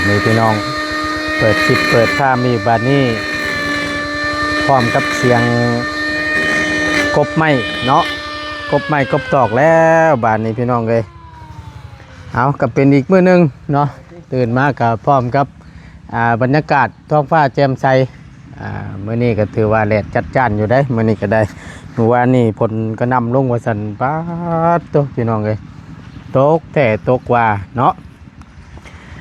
ดนี้พี่น้องเปิดคลิปเปิดภาพมีบาดนี้พร้อมกับเสียงกบไม้เนาะกบไม้กบตอกแล้วบาดนี้พี่น้องเลยเอากับเป็นอีกมื้อนึงเนาะตื่นมากับพร้อมกับบรรยากาศท้องฟ้าแจ่มใสมื้อนี้ก็ถือว่าแดดจัดจ้านอยู่ได้มื้อนี้ก็ได้เมื่อวานนี้ฝนก็นำลงว่าซั่นป๊าดโตพี่น้องเลยตกแต่ตกว่าเนาะ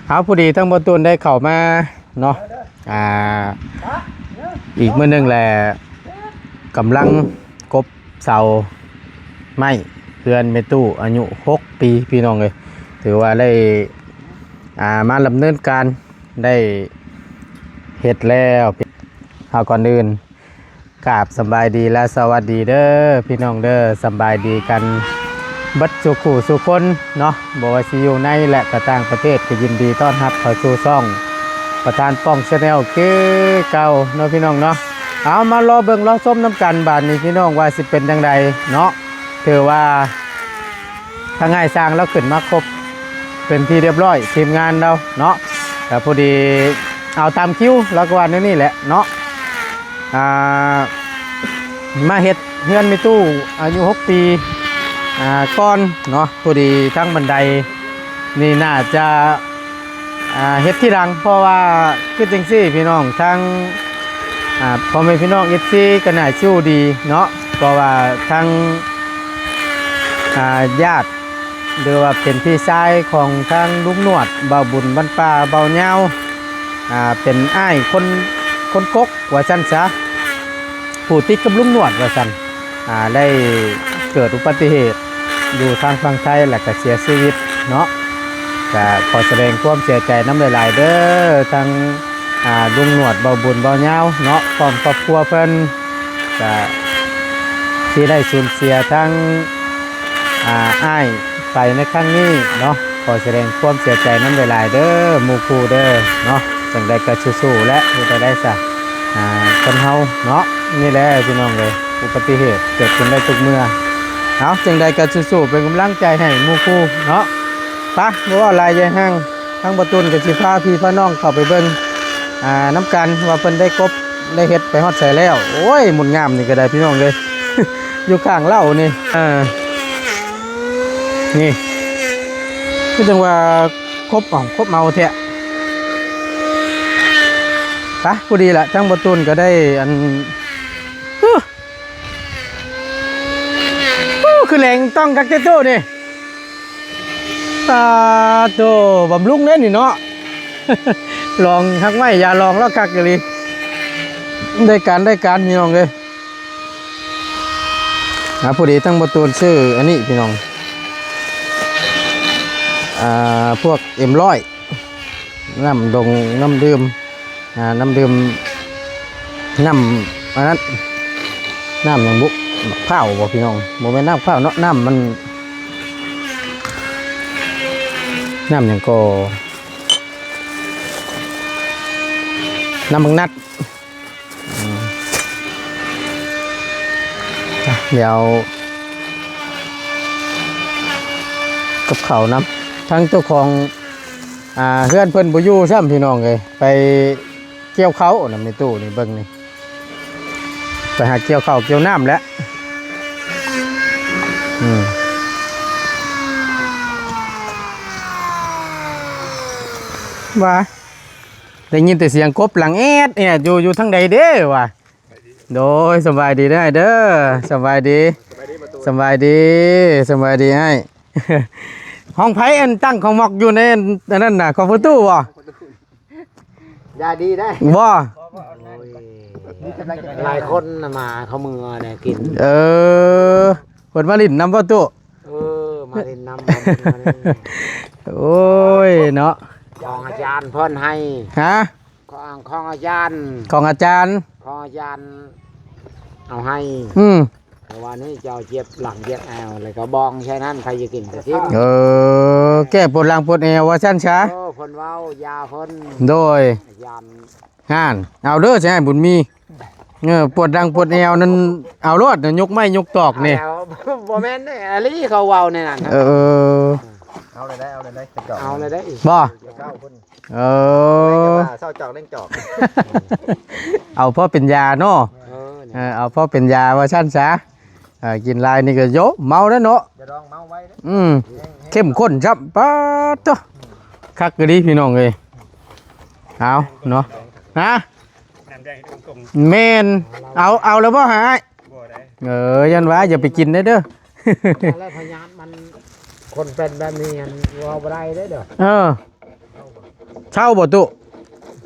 เอาพอดีทั้งบ่ตูนได้เข้ามาเนาะอีกมื้อนึงแหละกำลังกบเสาไม้เพื่อนเมตู้อายุ6 ปีพี่น้องเลยถือว่าได้มาดำเนินการได้เฮ็ดแล้วเอาก่อนอื่นกราบสบายดีและสวัสดีเด้อพี่น้องเด้อสบายดีกันบัดสุขุสุคนเนาะบ่ว่าสิอยู่ในและก็ต่างประเทศก็ยินดีต้อนรับเข้าสู่ช่องประธานป้องชาแนลคือเก่าเนาะพี่น้องเนาะเอามารอเบิ่งรอชมน้ำกันบาดนี้พี่น้องว่าสิเป็นจังไดเนาะถือว่าทางง่ายสร้างแล้วขึ้นมาครบเป็นที่เรียบร้อยทีมงานเราเนาะแต่พอดีเอาตามคิวแล้วก็วันนี้แหละเนาะมาเฮ็ดเฮือนมีตู้อายุ6 ปีก้อนเนาะพอดีทั้งบันไดนี่น่าจะเฮ็ดที่รังเพราะว่าคือจังซี่พี่น้องทั้งพ่อแม่พี่น้อง FC ก็น่าชิวดีเนาะเพราะว่าทั้งญาติหรือว่าเป็นพี่ชายของทางลุงหนวดเบาบุญบ้านป่าเบาเงาเป็นอ้ายคนกกว่าซั่นซะผู้ติดกับลุงหนวดว่าซั่นได้เกิดอุบัติเหตุอยู่ทางฝั่งไทยแล้วก็เสียชีวิตเนาะก็ขอแสดงความเสียใจน้ำหลายๆเด้อทางลุงหนวดเบาบุญเบาเงาเนาะพร้อมครอบครัวเพิ่นก็ที่ได้สูญเสียทั้งอ้ายไปในครั้งนี้เนาะขอแสดงความเสียใจน้ำหลายๆเด้อหมู่คู่เด้อเนาะจังใดก็สู้ๆและจะได้ซะคนเฮาเนาะนี่แหละพี่น้องเลยอุบัติเหตุเกิดขึ้นได้ทุกเมื่อเอาจังใดก็สู้ๆเป็นกำลังใจให้หมู่คู่เนาะปะบ่ว่าลายยายห้างทั้งประตูนกับสิพาพี่พาน้องเข้าไปเบิ่งน้ำกันว่าเพิ่นได้กบได้เฮ็ดไปฮอดใส่แล้วโอ้ยหมุนงามนี่ก็ได้พี่น้องเลย อยู่ข้างเล่านี่นี่คือจังว่าครบเมาแท้ปะพอดีละทั้งประตูนก็ได้อันคือแรงต้องกักเตโต้นี่ตาโตบำรุงเล่นนี่เนาะ ลองทักไม่อย่าลองแล้วกักกันเลยได้การพี่น้องเลยพอดีทั้งประตูนชื่ออันนี้พี่น้องพวกM100น้ำดงน้ำดื่มน้ำดื่มน้ำอันนั้นน้ำอย่างบุกข้าวบ่พี่น้องบ่แม่นน้ำข้าวเนาะน้ำมันน้ำอย่างก็น้ำบังนัดเดี๋ยวกับข้าวน้ำทั้งเจ้าของเพื่อนเพิ่นบ่อยู่ซ้ำพี่น้องเลยไปเกี่ยวเขาน่ะในตู้นี่เบิ่งนี่ไปหาเกี่ยวข้าวเกี่ยวน้ำแล้วว่าได้ยินแต่เสียงกบหลังแอดเนี่ยอยู่ทางใดเด้อวะโดยสบายดีได้เด้อสบายดีให้ ห้องไผ่อันตั้งของหมอกอยู่ในนั่นน่ะของประตูบ่ยาดีได้บ่หลายคนมาเขามือเนี่ยกินเปิดมาลิ้นน้ำประตูมาเล่นน้ำโอ้ยเนาะของอาจารย์เพิ่นให้ฮะของอาจารย์เอาให้วันนี้เจ้าเจ็บหลังเจ็บแอวเลยก็บองใช่นั่นใครจะกินก็กินแก้ปวดหลังปวดแอวว่าซั่นซะเพิ่นเว้ายาเพิ่นโดยงานเอาเด้อใช่บุญมีปวดดังปวดแอวนั่นเอารถยกไม้ยกตอกนี่บ่แม่นอันนี้เขาเว้าในนั้นเ เอาเลยได้จะจอก เอาเลยได้ บ่ เก้าคน เออ เศร้าจอกเล่นจอก เอาพ่อเป็นยาเนาะ เอาพ่อเป็นยาว่าชั้นซะกินลายนี่ก็โยเมาแล้วเนาะ จะลองเมาไว้เด้อ เข้มข้นจับป๊าดตัวคักก็ดีพี่น้องเลยเอาเนาะฮะเมนเอาแล้วบ่หายยันว่าอย่าไปกินได้เด้อ แล้วพยานมันคนเป็นแบบนี้ว่าบ่ได้เด้อ เช่าบ่ตุ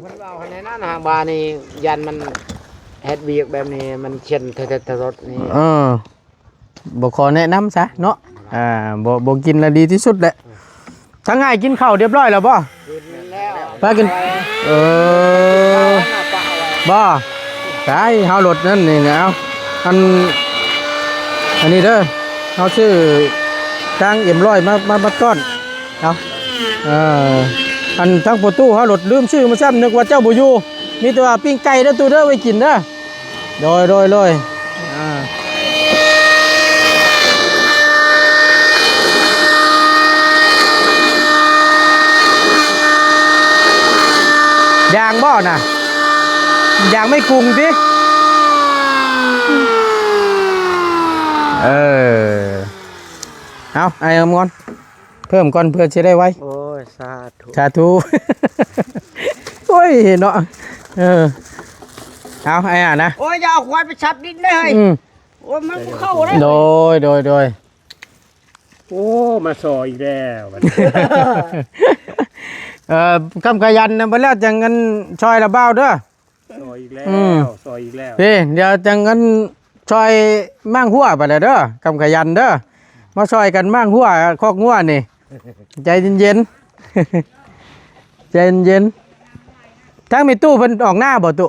มันว่าในนั้นทางบานี่ยันมันเฮ็ดเวียกแบบนี้มันเช่นเทรถนี่ บ่ขอแนะนำซะเนาะบ่กินแล้วดีที่สุดแหละทั้งง่ายกินข้าวเรียบร้อยแล้วบ่ กินแล้ว ไปกินบ่ใช่เฮารถนั่นนี่นะอันนี้เด้อเฮาชื่อทางเอ็มร้อยมาก้อนเอาอันทางประตูเฮารถลืมชื่อมาซ้ำนึกว่าเจ้าบ่อยู่มีแต่ว่าปิ้งไก่เด้อตู้เด้อไว้กินเด้อโดยยางบ่น่ะยางไม่กรุงสิเอาไอ้อมก่อนเพิ่มก่อนเพื่อจะได้ไว้ โอ้ยสาธุ โอ้ยเนาะเอาไอ้นะ โอ้ยอย่าเอาควายไปชับดินได้โอ้ยมันเข้าได้ โดย โอ้มาซอยอีกแล้วบัด กำขยันนะไปแล้วจังเงินช่อยละเบ้าเด้อ ซอยอีกแล้วซอยอีกแล้ว พี่เดี๋ยวจังเงินช่อยมั่งหัวไปเลยเด้อกำขยันเด้อมาช่อยกันมั่งหัวคอกงัวนี่ใจเย็นๆใจเย็นๆทั้งมีตู้เพิ่นออกหน้าบ่ตุ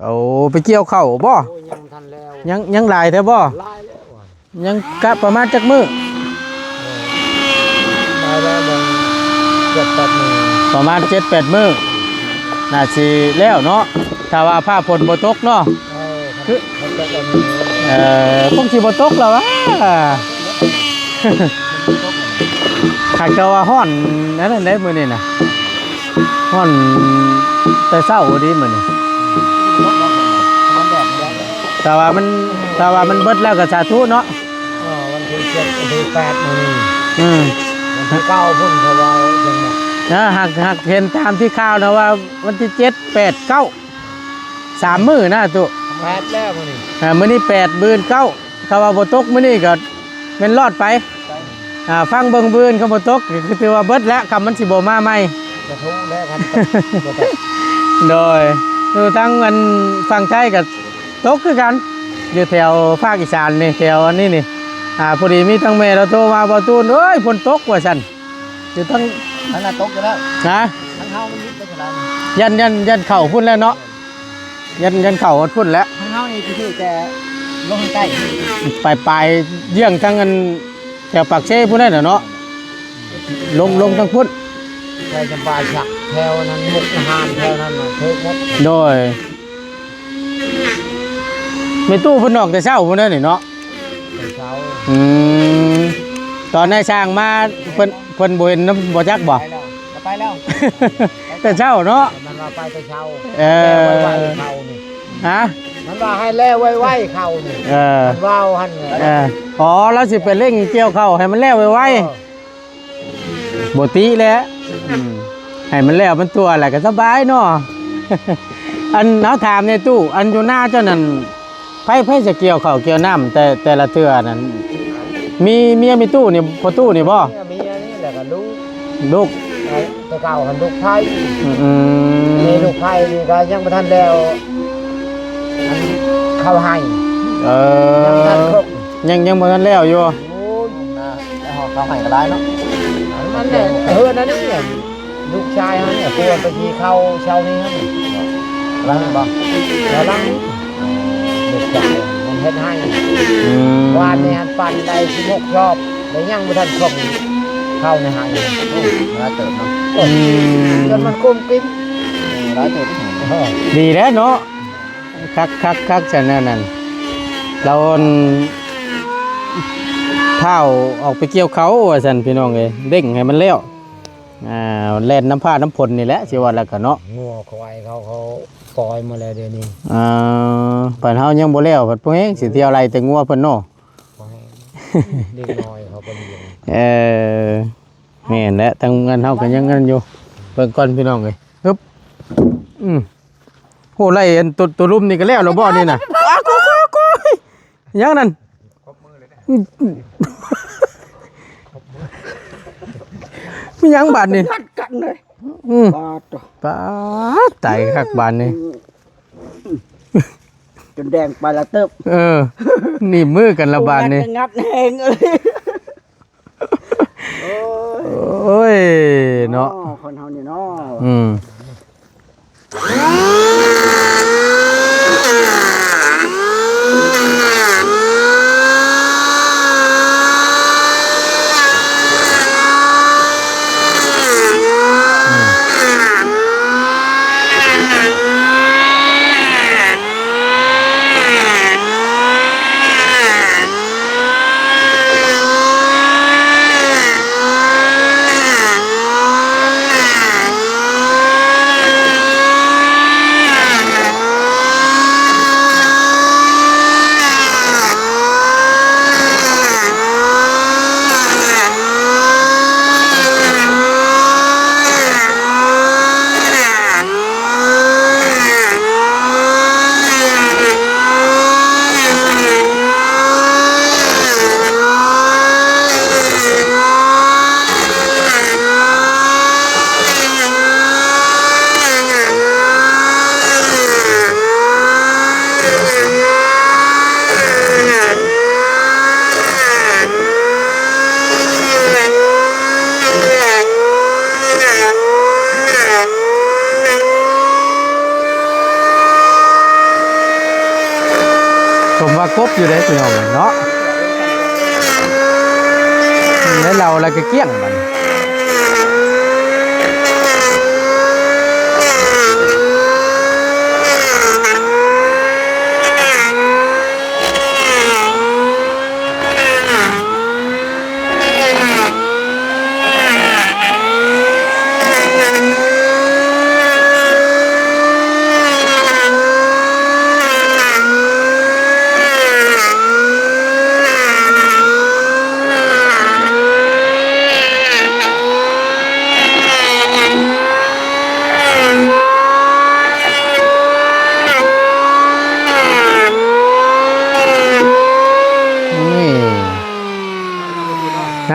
โอ้ไปเกี่ยวเข้าบ่ ยังทันแล้ว ยังหลายแท้บ่ ลายแล้ว ยังกะประมาณจักมื้อ ลายแล้วมันเจ็บตัดมือ ประมาณ 7-8 มื้อน่าสิแล้วเนาะถ้าว่าผ้าฝนบ่ตกเนาะ คือมันจะแบบนี้ คงสิบ่ตกแล้ววะหากแต่ว่าฮ้อนนั่นได้มื้อนี้น่ะฮ้อนแต่เช้าดีมื้อนี้ มันแบบนี้ แต่ว่ามันเบิดแล้วก็สาธุเนาะ วันที่7วันที่8มื้อนี้ อืม วันที่9พุ่นเขาว่าจังหวะ หากเห็นตามที่ข่าวนะว่าวันที่7 8 9 3มื้อนะตุ 8แล้วมื้อนี้ มื้อนี้8มื้อ9ถ้าว่าบ่ตกมื้อนี้ก็แม่นรอดไปฟังเบิ่งบื้นเขาบ่ตกก็คือถือว่าเบิดแล้วคำมันสิบ่มาใหม่ จะทุกแล้วครับ โดยอยู่ทั้งอันฝั่งใต้กับตกคือกันอยู่แถวภาคอีสานนี่แถวอันนี้นี่พอดีมีทั้งแม่เราโทรมาบ่ตูนเอ้ยฝนตกว่าซั่นอยู่ทั้ง ทั้งนั้นตกอยู่แล้ว นะ ทั้งเฮามันนิดไปขนาดนี้ ยันเข้าพุ่นแล้วเนาะยันเข้าพุ่นแล้ว ทั้งเฮานี่คือแต่ลงใต้ ไปเยี่ยงทั้งอันแถวปากเซ่พุ่นนั่นน่ะเนาะลงทั้งพุ่น ใครจะปลาฉักแถวนั้นมุกอาหารแถวนั้นน่ะเทิกหมด โดยมีตู้พุ่นออกแต่เช้าพุ่นนั่นนี่เนาะ เช้า ตอนนายช่างมาเพิ่นบ่เห็นน้ำบ่จักบ่ ไปแล้ว แต่เช้าเนาะ มันว่าไปแต่เช้า เออ ไว้เขานี่ ฮะ มันว่าให้แล่ไว้เขานี่ มันว่าวหัน อ๋อแล้วสิไปเร่งเกี่ยวเข้าให้มันแล้วไวๆบ่ติแล้วให้มันแล้วมันตัวแหละก็สบายเนาะ อันเฮาถามในตู้อันอยู่หน้าเจ้านั่นไผจะเกี่ยวข้าวเกี่ยวน้ำแต่ละเทื่อนั่นมีเมียมีตู้นี่พอตู้นี่บ่ มีอันนี้แหละก็ลูก ลูก ตัวเก่าหันลูกไผ่ อืม มีลูกไผ่นี่ก็ยังไม่ทันแล้วอันเข้าให้ ยังทันครบ ยังบ่ทันแล้วอยู่ โอ้ย หอกเขาให้ก็ได้เนาะ มันเนี่ยนั่นนี่ลูกชายเขาเนี่ยตัวไปทีเข้าเช้านี้ครับ รังบ่ แล้วลังเด็กชายมันเฮ็ดให้ วานในหันปันได้16ชอบแต่ยังไม่ทันครบเข้าในหาย ร้ายเติบเนาะ จนมันกุ้มกิ้ม ร้ายเติบ ดีแล้วเนาะคักจังนั่นเรา เท้าออกไปเกี่ยวเขาว่าซั่นพี่น้องเอ้ยเร่งให้มันแล้วแล่นน้ำผ้าน้ำพลนี่แหละสิว่าแล้วก็เนาะ งัวควายเขาปล่อยมาแล้วเดี๋ยวนี้ ปันเฮายังบ่แล้วเพิ่นบ่แฮงสิเที่ยวไรแต่งัวเพิ่นเนาะ ปล่อยเด็กน้อยเขาก็เลี้ยง แม่นแหละทางเงินเฮาก็ยังเงินอยู่เบิ่งก่อนพี่น้องเอ้ยฮึบโหไล่อันตัวลุ่มนี่ก็แล้วแล้วบ่นี่น่ะกูยังนั่นมียังบาดนี่ กัดกันเลยบาดตัว ป้าดตายคักบาดนี่ จนแดงไปละเติบ นี่มือกันละบาดนี่ งัดแหงเลยโอ้ย โอ้ยเนาะ คนเฮานี่เนาะ ผมว่ากบอยู่ได้พี่น้องเนาะแล้วเราอะไรก็เกี้ยงมัน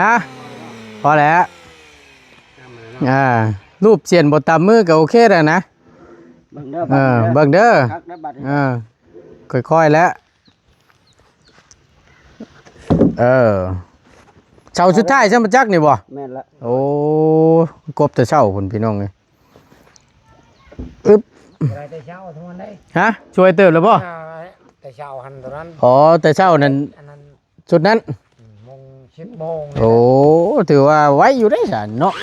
นะพอแล้วรูปเสียนบทตามมือก็โอเคแล้วนะเบิ่งเด้อค่อยๆแล้วเช้าชุดท้ายใช่ไหมจักนี่บ่ แม่นละ โอ้กบแต่เช้าพุ่นพี่น้องเลยอึ๊บ อะไรแต่เช้าทั้งวันได้ ฮะช่วยเติมแล้วบ่ แต่เช้าหันตอนนั้น อ๋อแต่เช้านั้น อันนั้น ชุดนั้น โมง10 โมง โอ้ถือว่าไว้อยู่ได้สันเนาะ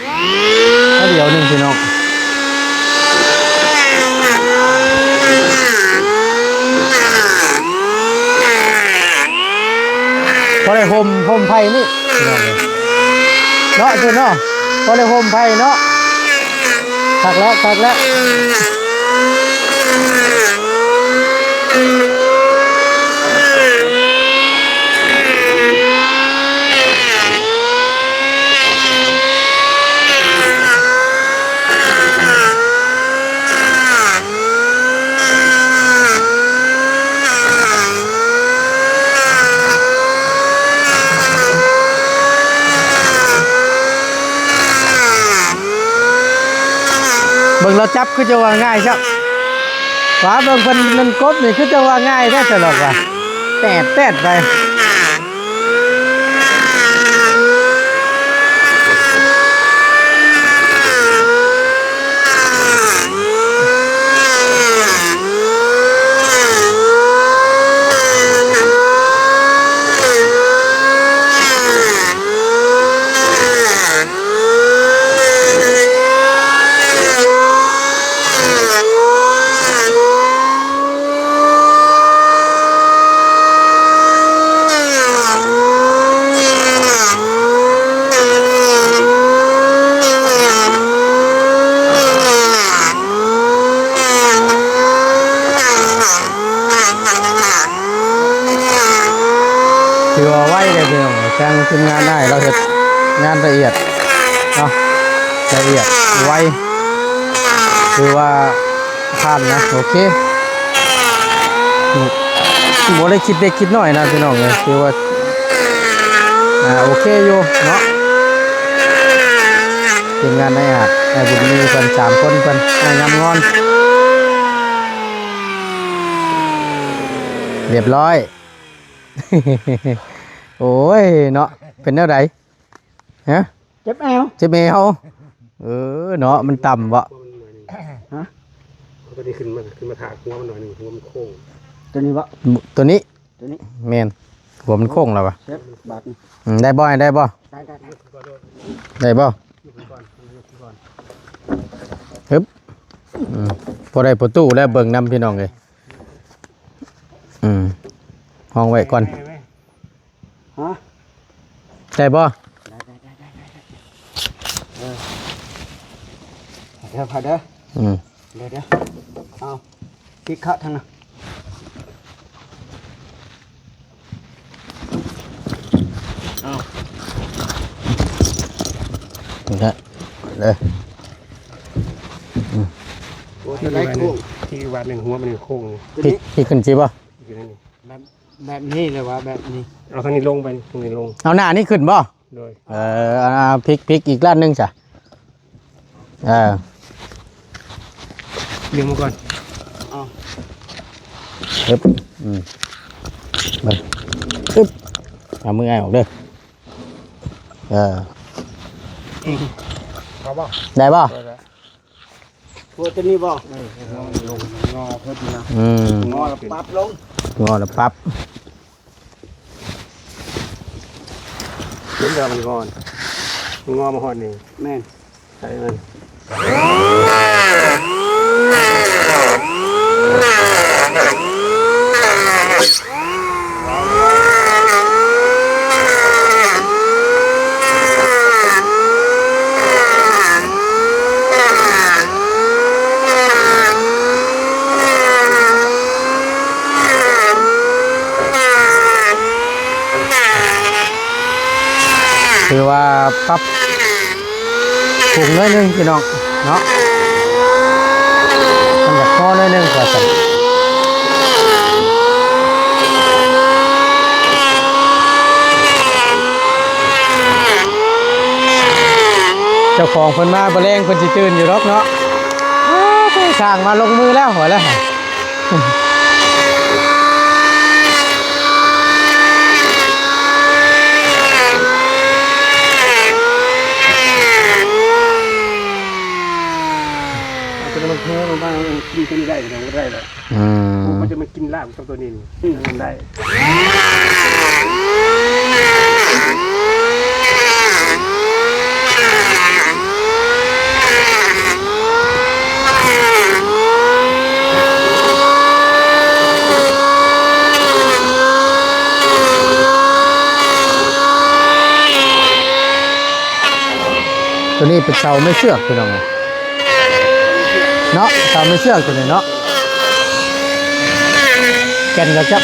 เดี๋ยวหนึงพี่น้องพอได้ห่มไผ่นี่เนาะเจ้าเนาะพอได้ห่มไผ่เนาะคักแล้วเบิ่งเราจับคือจะว่าง่ายครับว่าเบิ่งเพิ่นนั่นกบนี่คือจะว่าง่ายแท้ตลอดว่ะแตดไป ทีมงานได้เราเฮ็ดงานละเอียดเนาะละเอียดไวคือว่าผ่านนะโอเคบ่ได้คิดเด็กคิดน้อยนะพี่น้องเลยคือว่าโอเคอยู่เนาะทีมงานในอาจในบุญมีเพิ่น3คนเพิ่นยำงอนเรียบร้อย โอ้ยเนาะเป็นแนวใดฮะ เจ็บแอว เจ็บแมวเนาะมันต่ำบ่ ฮะ ตัวนี้ขึ้นมาถากหัวมันหน่อยหนึงหัวมันโค้ง ตัวนี้วะ ตัวนี้ ตัวนี้ แม่นหัวมันโค้งแล้ววะ เจ็บบาดนี่ ได้บ่ได้บ่ ได้ได้ได้ ได้บ่ฮึบพอได้ประตูแล้วเบิ่งนำพี่น้องเลยห้องไว้ก่อน ฮะ ได้บ่ ได้เดี๋ยวพาเด้อเดี๋ยวเอาพิกขะทางนั้น นี่ฮะเลย โอ้ตัวไหนโค้ง ที่วัดหนึ่งหัวมันโค้ง ตัว พี่ นี้ พี่ขึ้นสิบ่ อยู่นั่นนี่ แบบนี้เลยวะแบบนี้ เอาทางนี้ลงไปทางนี้ลง เอาหน้านี่ขึ้นบ่ โดย เอาพลิกอีกล้านหนึงจ้ะเลี้ยงมาก่อน ฮึบเบิ่งฮึบเอามือไอ้ออกเด้อเขาบอก ได้บ่ ตัวตัวนี้บ่ ลงงอเพิ่มนะ งอแล้วปรับลง งอแล้วปั๊บ เลี้ยงเดิมมันก่อนงอมาหอดนี่ แม่น ใส่มันคือว่าปรับปรุงน้อยหนึงพี่น้องเนาะมันอยากพอน้อยหนึงก็สั่นเจ้าของเพิ่นมาบ่แรงเพิ่นสิตื่นอยู่ดอกเนาะสร้างมาลงมือแล้วหัวแล้ว ตัวมันแพ้มันบ้างกินตัวนี้ได้แต่ไม่ได้เลยมันจะมากินลาบกับตัวนี้มันได้ตัวนี้เป็นเสาไม่เชือกพี่น้องเนาะเสาไม่เชือกตัวนี้เนาะแก่นกระจับ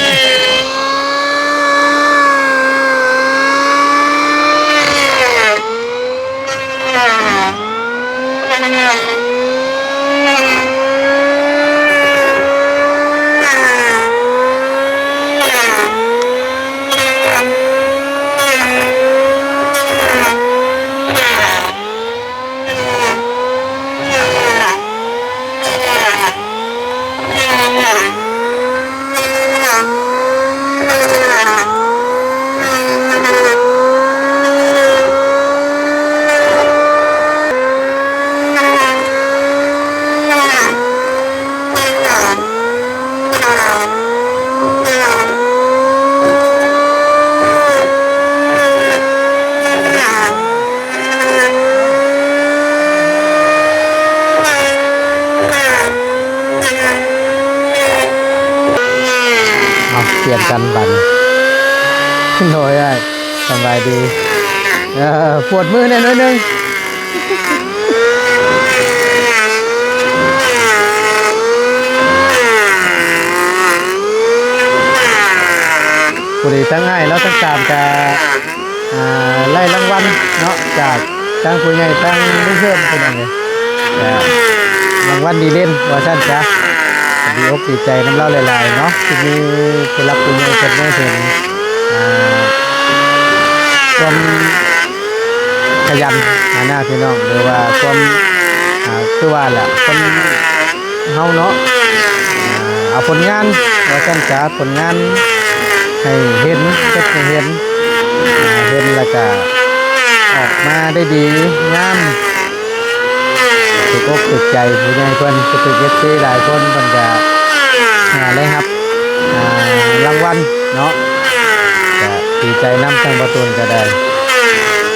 เปลี่ยนกันบันโดยได้สบายดีปวดมือหน่อยนึงพอดีทั้งง่ายแล้วทั้งตามกะ ไล่รางวัลเนาะจากทางผู้ใหญ่ทางผู้เพิ่มเป็นยังไงรางวัลดีเล่นว่าท่านจ้ะดีอกดีใจน้ำเล่าหลายๆเนาะที่มีผู้รับผู้ใหญ่คนไม่ถึงความขยันหน้าพี่น้องหรือว่าความคือว่าแหละคนเฮาเนาะเอาผลงานว่าท่านจ้ะผลงานให้เห็นก็ให้เห็นแล้วก็ออกมาได้ดีงามถูกอกถูกใจผู้ใหญ่เพิ่นก็ถูกFCหลายคนเพิ่นก็เลยครับรางวัลเนาะก็ดีใจนำทางประตูนก็ได้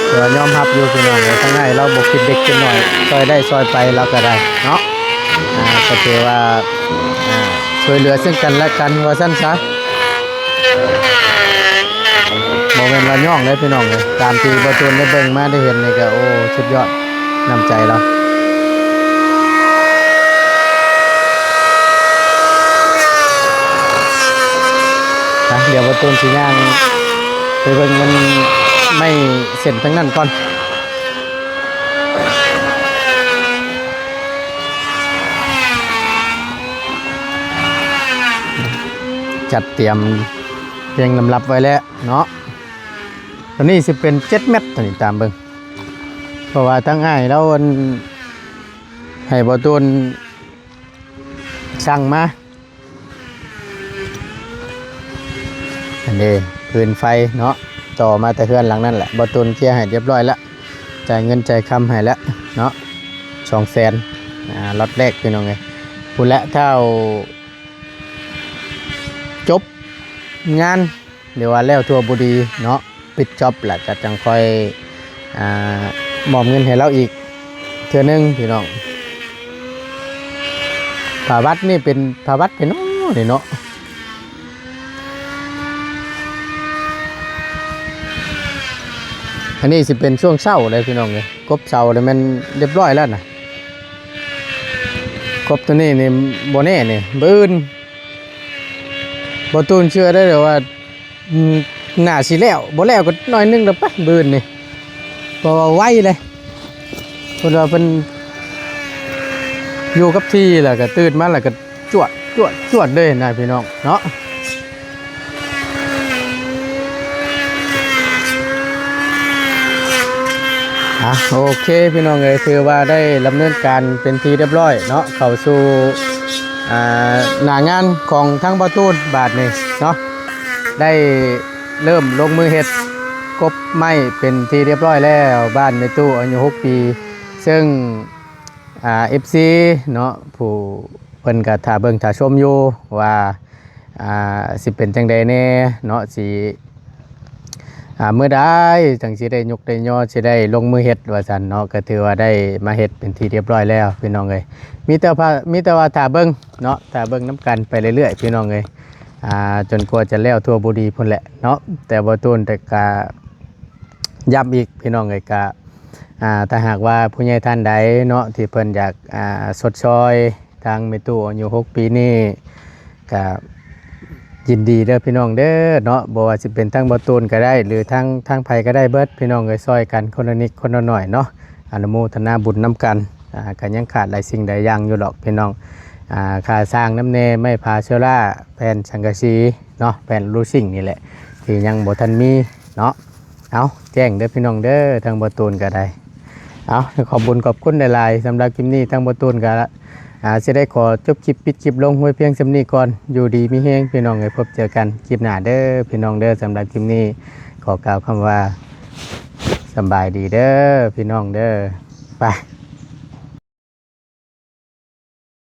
เดี๋ยวยอมรับอยู่พี่น้องทั้งให้เราบ่คิดเด็กคิดน้อยซอยได้ซอยไปเราก็ได้เนาะก็ถือว่าช่วยเหลือซึ่งกันและกันว่าซั่นซะโมเมนต์เราย่องเลยพี่น้องเลยตามที่ประตูนได้เบิ่งมาได้เห็นนี่ก็โอ้สุดยอดน้ำใจเราเดี๋ยวประตูนสีย่างไปเบิ่งมันไม่เสร็จทั้งนั้นก่อนจัดเตรียมเพียงลำรับไว้แล้วเนาะตอนนี้สิเป็น7 เม็ดตอนนี้ตามเบิ่งเพราะว่าทั้งอ้ายแล้วให้บ่ตูนสั่งมาอันนี้พื้นไฟเนาะต่อมาแต่เฮือนหลังนั่นแหละบ่ตูนเคลียร์ให้เรียบร้อยแล้วจ่ายเงินจ่ายคำให้แล้วเนาะ200,000ล็อตแรกพี่น้องไงพูดแล้วเท่าจบงานเดี๋ยวว่าแล้วทั่วบุรีเนาะปิดจ็อบแหละจะจังค่อยมอบเงินให้เราอีกเทื่อนึงพี่น้องผาวัดนี่เป็นผาวัดเป็นโอ้นี่เนาะอันนี้สิเป็นช่วงเช้าเลยพี่น้องเลยกบเช้าเลยมันเรียบร้อยแล้วนะกบตัวนี้นี่โบเน่นี่บื้นบตูนเชื่อได้เลยว่าหน้าสีแล้วบ่แล้วก็น้อยนึงแล้วปะบืนนี่พอไวเลยคนเราเป็นอยู่กับที่แล้วก็ตื่นมาแล้วก็จวดเลยนายพี่น้องเนาะโอเคพี่น้องเลยคือว่าได้ดำเนินการเป็นทีเรียบร้อยเนาะเข้าสู่หน้างานของทั้งประตูบาทนี่เนาะได้เริ่มลงมือเฮ็ดกบไม้เป็นที่เรียบร้อยแล้วบ้านในตู้อายุ6 ปีซึ่งFC เนาะผู้เพิ่นก็ท่าเบิ่งท่าชมอยู่ว่าสิเป็นจังใดแน่เนาะสิเมื่อใดจังสิได้ยกได้ย่อสิได้ลงมือเฮ็ดว่าซั่นเนาะก็ถือว่าได้มาเฮ็ดเป็นที่เรียบร้อยแล้วพี่น้องเอ้ยมีแต่ว่าท่าเบิ่งเนาะท่าเบิ่งน้ำกันไปเรื่อยๆพี่น้องเอ้ยจนกว่าจะแล้วทั่วบุรีพุ่นแหละเนาะแต่บ่ตูนแต่กะย้ำอีกพี่น้องเอ้ยกะถ้าหากว่าผู้ใหญ่ท่านใดเนาะที่เพิ่นอยากสดซอยทางแม่ตู้อายุ6 ปีนี่ก็ยินดีเด้อพี่น้องเด้อเนาะบ่ว่าสิเป็นทั้งบ่ตูนก็ได้หรือทั้งไผก็ได้เบิดพี่น้องเอ้ยซอยกันคนละนิดคนละหน่อยเนาะอนุโมทนาบุญนํกันก็ยังขาดหลายสิ่งหลายอย่างอยู่หรอกพี่น้องค่าสร้างน้ำเนไม่พาเชล่าแผ่นสังกะสีเนาะแผ่นรูซิ่งนี่แหละที่ยังบ่ทันมีเนาะเอาแจ้งเด้อพี่น้องเด้อทางบ่ตูนก็ได้เอาขอบคุณหลายๆสำหรับคลิปนี้ทางบ่ตูนก็จะได้ขอจบคลิปปิดคลิปลงไว้เพียงสำนี้ก่อนอยู่ดีมีแฮงพี่น้องพบเจอกันคลิปหน้าเด้อพี่น้องเด้อสำหรับคลิปนี้ขอกล่าวคำว่าสบายดีเด้อพี่น้องเด้อไป